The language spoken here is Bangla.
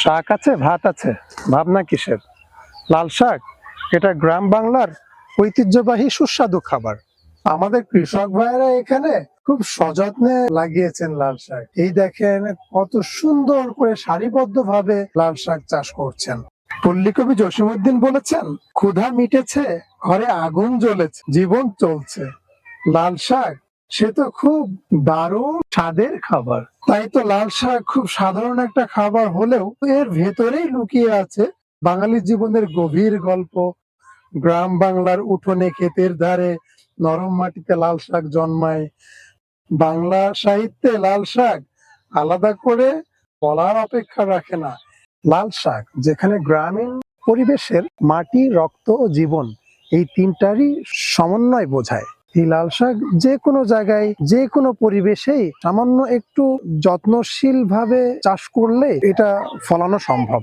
শাক আছে, ভাত আছে, ভাবনা কিসের? লাল শাক এটা গ্রাম বাংলার ঐতিহ্যবাহী সুস্বাদু খাবার। আমাদের কৃষক ভাইয়েরা এখানে খুব সযত্নে লাগিয়েছেন লাল শাক। এই দেখেন কত সুন্দর করে সারিবদ্ধ ভাবে লাল শাক চাষ করছেন। পল্লীকবি জসীমউদ্দিন বলেছেন, ক্ষুধা মিটেছে, ঘরে আগুন জ্বলেছে, জীবন চলছে। লাল শাক সে তো খুব দারুণ স্বাদের খাবার। তাই তো লাল শাক খুব সাধারণ একটা খাবার হলেও এর ভেতরেই লুকিয়ে আছে বাঙালি জীবনের গভীর গল্প। গ্রাম বাংলার উঠোনে ক্ষেতের ধারে নরম মাটিতে লাল শাক জন্মায়। বাংলা সাহিত্যে লাল শাক আলাদা করে বলার অপেক্ষা রাখে না। লাল শাক যেখানে গ্রামীণ পরিবেশের মাটি, রক্ত ও জীবন এই তিনটারই সমন্বয় বোঝায়। এই লাল শাক যে কোনো জায়গায় যে কোনো পরিবেশেই সামান্য একটু যত্নশীল ভাবে চাষ করলে এটা ফলানো সম্ভব।